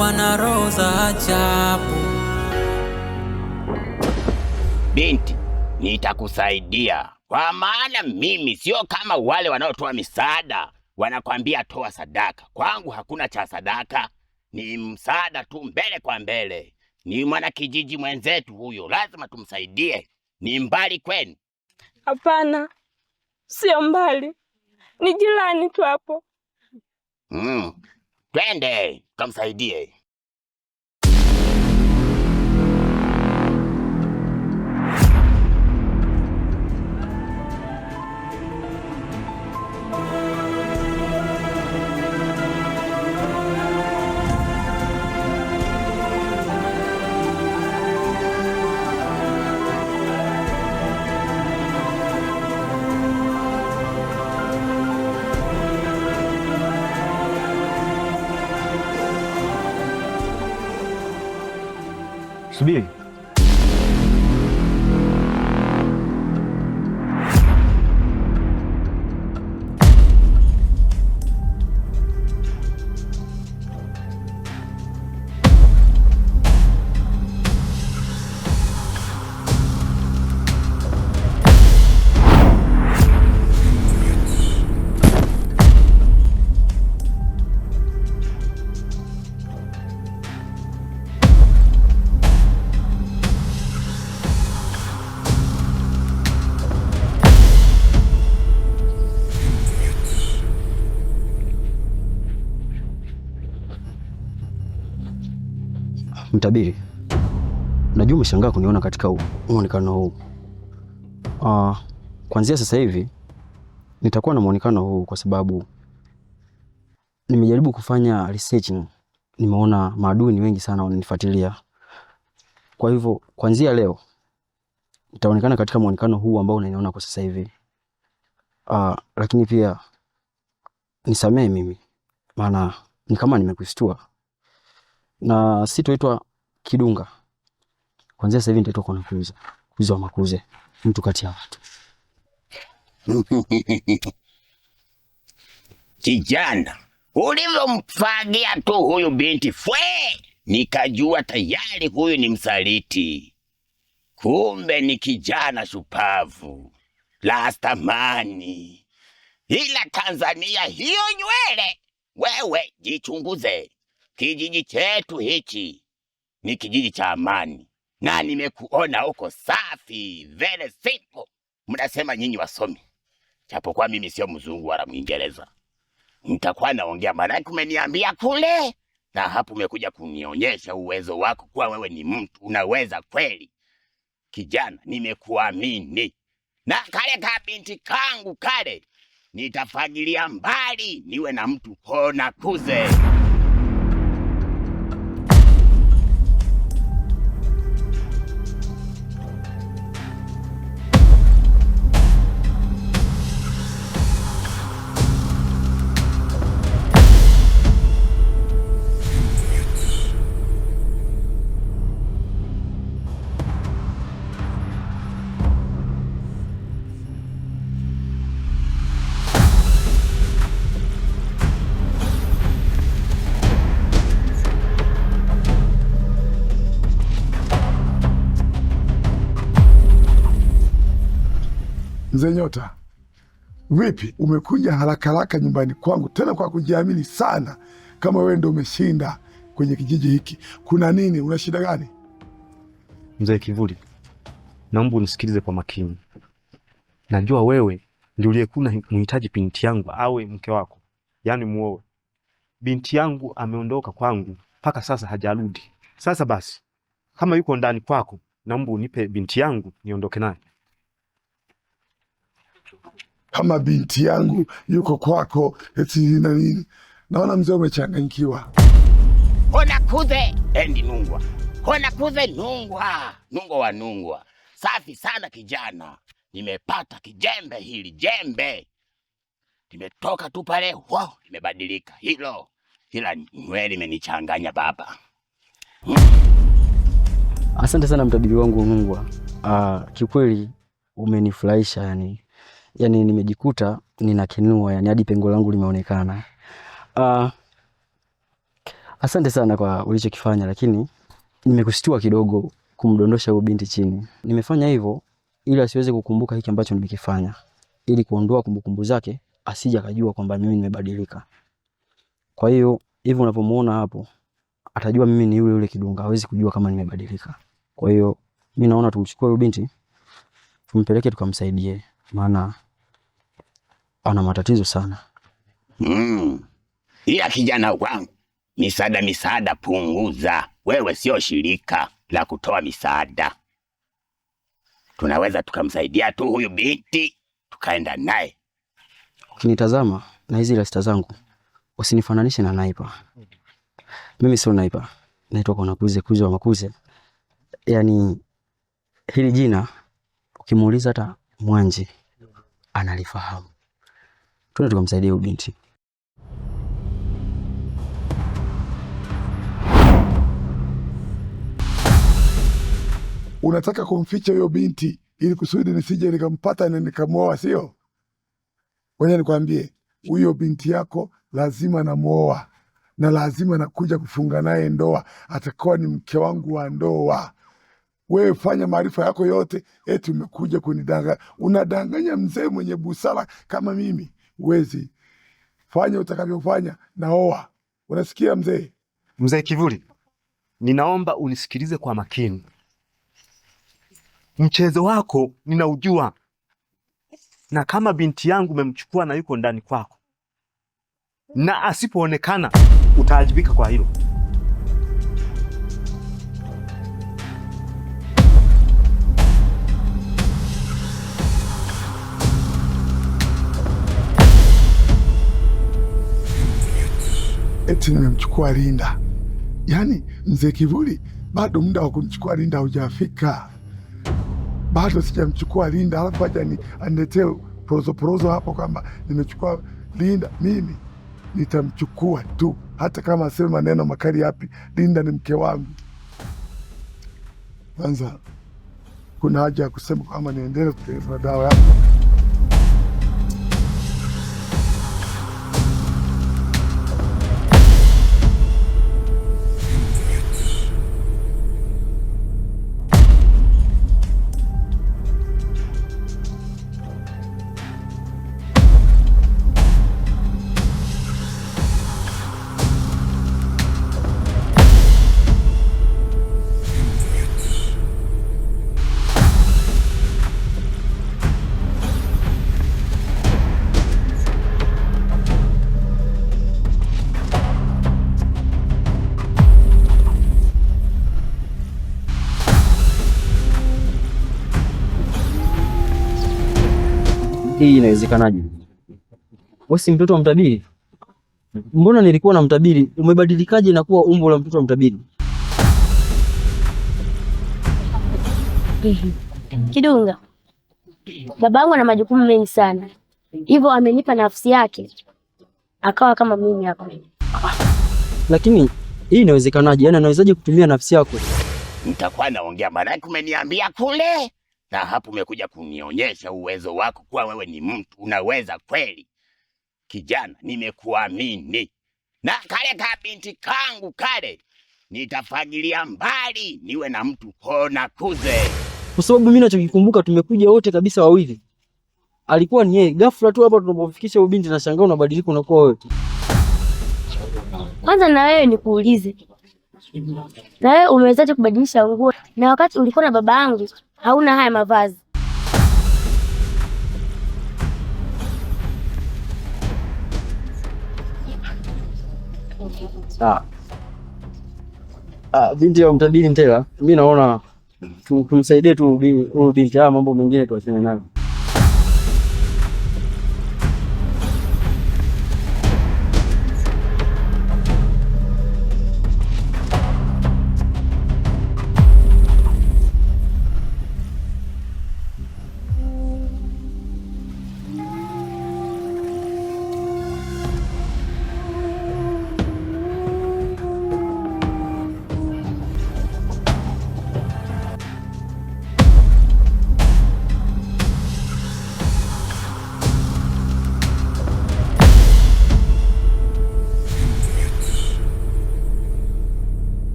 wana roho za ajabu. Binti, nitakusaidia kwa maana mimi sio kama wale wanaotoa misaada wanakwambia toa sadaka. Kwangu hakuna cha sadaka, ni msaada tu mbele kwa mbele. Ni mwana kijiji mwenzetu huyo, lazima tumsaidie. Ni mbali kwenu? Hapana, sio mbali, ni jirani tu hapo. Twende tukamsaidie. Subiri. Mtabiri, najua umeshangaa kuniona katika muonekano huu. Kuanzia sasa hivi nitakuwa na muonekano huu kwa sababu nimejaribu kufanya research, nimeona maadui ni wengi sana wananifuatilia. Kwa hivyo kuanzia leo nitaonekana katika muonekano huu ambao unaniona kwa sasa hivi. Lakini pia nisamee mimi, maana ni kama nimekustua. Na sitoitwa Kidunga. Kuanzia sasa hivi nitaitwa Konakuze. Kuzo wa Makuze, mtu kati ya watu. Kijana, ulivyomfagia tu huyu binti nikajua tayari huyu ni msaliti. Kumbe ni kijana shupavu, lastamani. Ila Tanzania hiyo nywele, wewe jichunguze. Kijiji chetu hichi ni kijiji cha amani, na nimekuona uko safi, very simple. Mnasema nyinyi wasomi, japokuwa mimi sio mzungu wala Mwingereza. Nitakuwa naongea maana umeniambia kule, na hapo umekuja kunionyesha uwezo wako kuwa wewe ni mtu unaweza kweli. Kijana, nimekuamini. Na kale ka binti kangu kale nitafagilia mbali, niwe na mtu Konakuze. Mzee Nyota, vipi umekuja haraka haraka nyumbani kwangu tena kwa kujiamini sana kama wewe ndio umeshinda kwenye kijiji hiki? Kuna nini? Una shida gani? Mzee Kivuli, naomba unisikilize kwa makini. Najua wewe ndio uliyekuwa unahitaji binti yangu awe mke wako, yaani muoe. Binti yangu ameondoka kwangu mpaka sasa hajarudi. Sasa basi, kama yuko ndani kwako, naomba unipe binti yangu niondoke naye. Kama binti yangu yuko kwako eti na nini? Naona mzee umechanganyikiwa. Konakuze endi Nungwa. Konakuze Nungwa. Nungwa wa Nungwa. Safi sana kijana. Nimepata kijembe hili, jembe. Nimetoka tu pale, nimebadilika. Hila nywele imenichanganya baba. Asante sana mtabiri wangu Nungwa. Kikweli umenifurahisha yani. Yaani nimejikuta ninakenua, yani hadi pengo langu limeonekana. Asante sana kwa ulichokifanya, lakini nimekushtua kidogo kumdondosha huyo binti chini. Nimefanya hivyo ili asiweze kukumbuka hiki ambacho nimekifanya, ili kuondoa kumbukumbu zake, asije akajua kwamba mimi nimebadilika. Kwa hiyo hivyo unapomuona hapo, atajua mimi ni yule yule Kidunga, hawezi kujua kama nimebadilika. Kwa hiyo mimi naona tumchukue huyo binti, tumpeleke tukamsaidie, maana ana matatizo sana. Ila kijana wangu, misaada punguza. Wewe sio shirika la kutoa misaada. Tunaweza tukamsaidia tu huyu binti, tukaenda naye. Ukinitazama na hizi rasta zangu, usinifananishe na Naipa. Mimi sio Naipa. Naitwa kwa Nakuze, Kuze wa Makuze. Yaani hili jina ukimuuliza hata Mwanji analifahamu. Twende tukamsaidia huyu binti. Unataka kumficha huyo binti ili kusudi nisije nikampata na nikamuoa, sio? Wewe nikwambie, huyo binti yako lazima namuoa na lazima nakuja kufunga naye ndoa, atakuwa ni mke wangu wa ndoa. Wewe fanya maarifa yako yote, eti umekuja kunidanganya. Unadanganya mzee mwenye busara kama mimi. Uwezi fanya utakavyofanya, naoa. Unasikia mzee? Mzee Kivuli, ninaomba unisikilize kwa makini. Mchezo wako ninaujua, na kama binti yangu umemchukua na yuko ndani kwako, na asipoonekana utaajibika kwa hilo. Eti nimemchukua Linda. Yaani mzee Kivuli, bado muda wa kumchukua Linda hujafika. Bado sijamchukua Linda, alafu aje aniletee porozo hapo kwamba nimechukua Linda. Mimi nitamchukua tu, hata kama aseme maneno makali yapi. Linda ni mke wangu. Kwanza kuna haja ya kusema kama niendelee kutengeneza dawa yako. Hii inawezekanaje? Wewe si mtoto wa mtabiri? Mbona nilikuwa na mtabiri, umebadilikaje na kuwa umbo la mtoto wa mtabiri? Kidunga, babangu ana majukumu mengi sana, hivyo amenipa nafsi yake akawa kama mimi hapa. Lakini hii inawezekanaje? Yaani anawezaje kutumia nafsi yako? Nitakuwa naongea, maana umeniambia kule, na hapo umekuja kunionyesha uwezo wako kuwa wewe ni mtu unaweza kweli. Kijana, nimekuamini. Na kale ka binti kangu kale nitafagilia mbali, niwe na mtu kona kuze. Kwa sababu mimi nachokikumbuka tumekuja wote kabisa wawili. Alikuwa ni yeye. Ghafla tu hapa tunapofikisha ubinti na shangaa unabadilika unakuwa wewe. Kwanza na wewe nikuulize. Na wewe umewezaje kubadilisha nguo na wakati ulikuwa na baba yangu hauna haya mavazi? Binti ya mtabiri Ntela, mimi naona tumsaidie tu binti, mambo mengine tuachane nayo.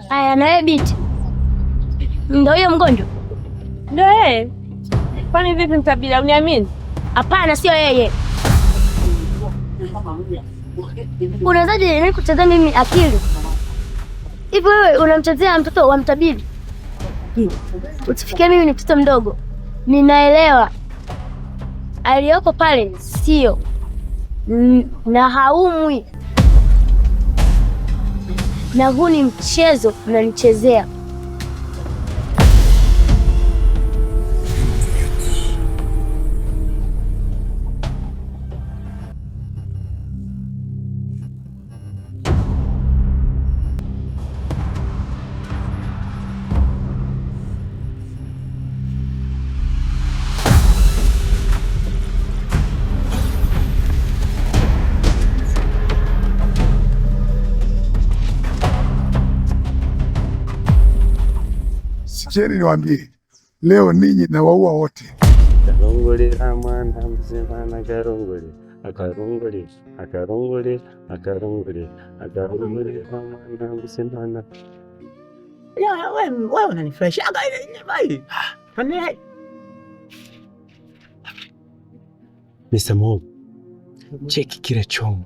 Aya, na wewe binti, ndio huyo mgonjwa? Ndio yeye. Kwani vipi Mtabila, uniamini? Hapana, sio yeye. Unawezaje nani kuchezea mimi akili? Hivi wewe unamchezea mtoto wa Mtabili? Usifikie mimi ni mtoto mdogo. Ninaelewa. Aliyoko pale sio na haumwi. Na huu ni mchezo unanichezea. Sikieni niwaambie, leo ninyi na waua wote. Karongole amana mzimana karongole. Akarongole, akarongole, akarongole, akarongole amana mzimana. Ya wewe unanifresha ile nyama hii. Fanya Mr. Mo, cheki kile chomo.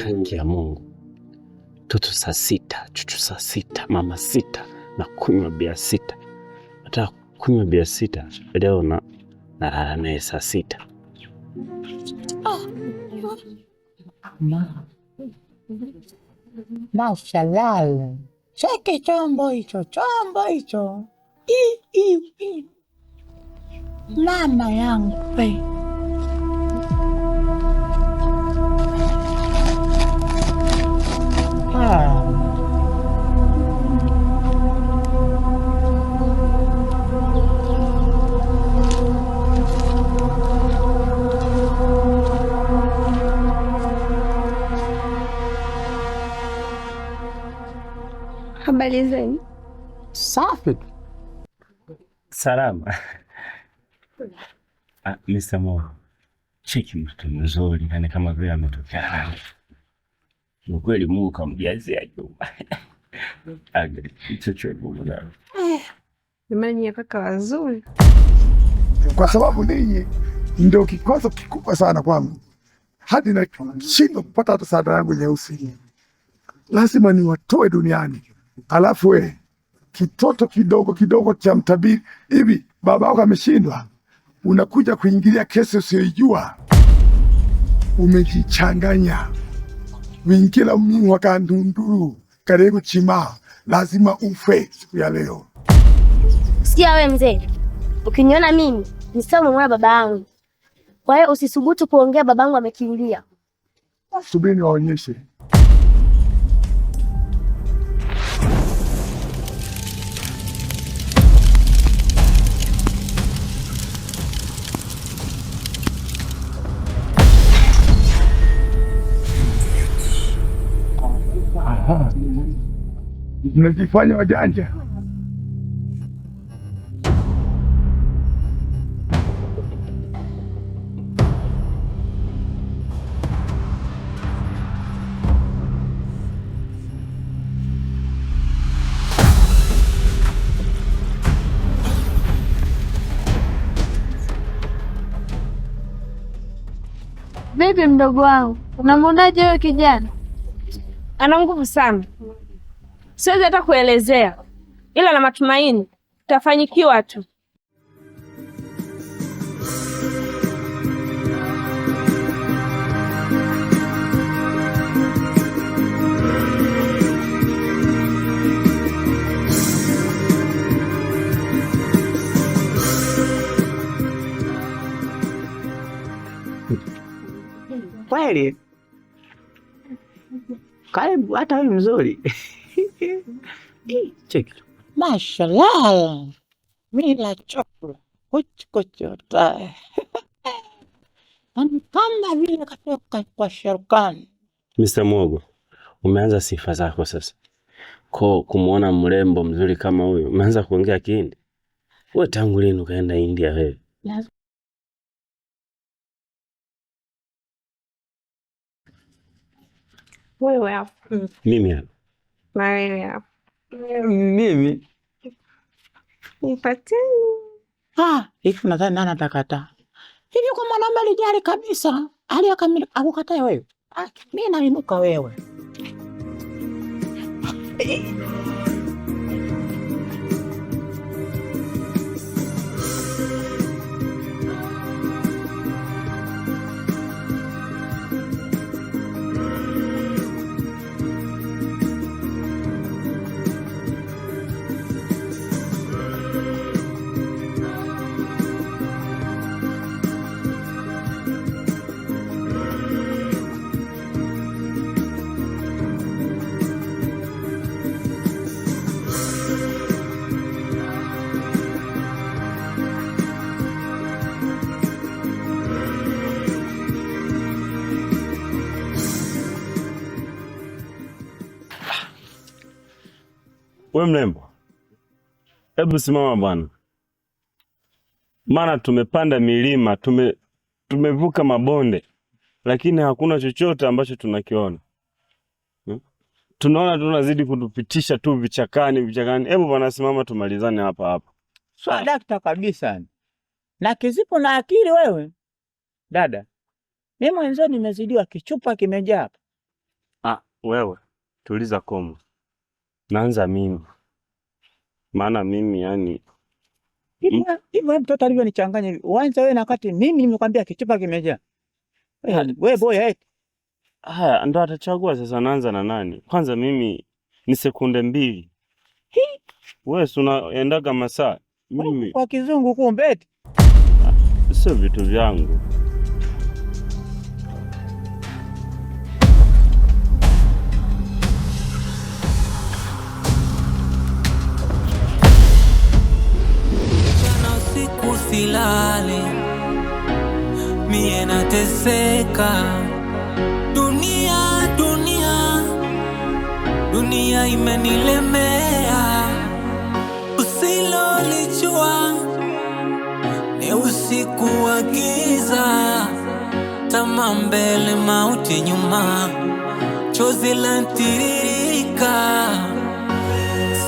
Haki ya Mungu. Toto saa 6, chuchu saa 6, mama 6 na kunywa bia 6. Nataka kunywa bia 6 leo na nalala naye saa 6. Mashallah. Cheki chombo hicho. Mama yangu pe. Habari zenu? Safi. Salama. Mr. Mo, cheki mtoto mzuri, yani kama vile ametokea nani. Ni kweli Mungu kamjazia Juma. Chochote mbona. Jamani kaka wazuri. Kwa sababu ninyi ndio kikwazo kikubwa sana kwangu. Hadi na shindwa kupata hata sada yangu nyeusi. Lazima niwatoe duniani. Alafu we kitoto kidogo cha Mtabili hivi baba wako ameshindwa, unakuja kuingilia kesi usiyojua. Umejichanganya. Wingila mimi wakandunduru karibu chima, lazima ufe siku ya leo. Sikia wewe mzee, ukiniona mimi ni sawa umemwona baba yangu. Kwa hiyo usisubutu kuongea babangu amekimbia. Subiri niwaonyeshe. Mnajifanya wajanja. Vipi mdogo wangu? Unamwonaje huyo kijana? Ana nguvu sana. Siwezi hata kuelezea. Ila na matumaini tutafanyikiwa tu. Kweli. Karibu hata wewe mzuri. Cheki. Mashallah. Mila chakula. Kuchota. Kama vile katoka kwa Sharukani. Mr. Mogo, umeanza sifa zako sasa. Kwa kumuona mrembo mzuri kama huyu, umeanza kuongea Kihindi. Wewe tangu lini ukaenda India wewe? Wewe hapo. Mimi hapa. mawili hapo. Mimi Nipateni. hivi nadhani nani atakataa? Hivi kwa mwanaume alijali kabisa, akukatae wewe? Mimi nainuka wewe. We mrembo, hebu simama bwana, maana tumepanda milima, tumevuka mabonde, lakini hakuna chochote ambacho tunakiona. Tunaona tunazidi kutupitisha tu vichakani. Hebu bwana, simama tumalizane hapa hapa. Dakta kabisa. Na kizipo na akili wewe. Dada, mimi mwenyewe nimezidiwa, kichupa kimejaa. Wewe tuliza komo. Naanza mimi. Maana mimi yani hivyo mtoto alivyonichanganya hivi. Uanze wewe na kati mimi nimekwambia kichupa kimejaa. Wewe boya haya ndo atachagua sasa naanza na nani? Kwanza mimi ni sekunde 2. Wewe unaendaga masaa. Mimi kwa kizungu kumbe eti. Sio vitu vyangu. Silale mie nateseka, dunia imenilemea, usilolijua ni usiku wa giza, tamaa mbele mauti nyuma, chozi lantiririka,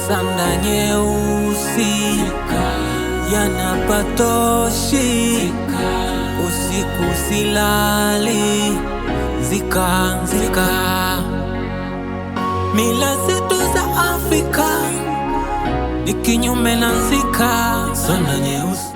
sanda nyeusi yanapatoshi, usiku silali, zika mila zetu za Afrika ni kinyume na zika, sanda nyeusi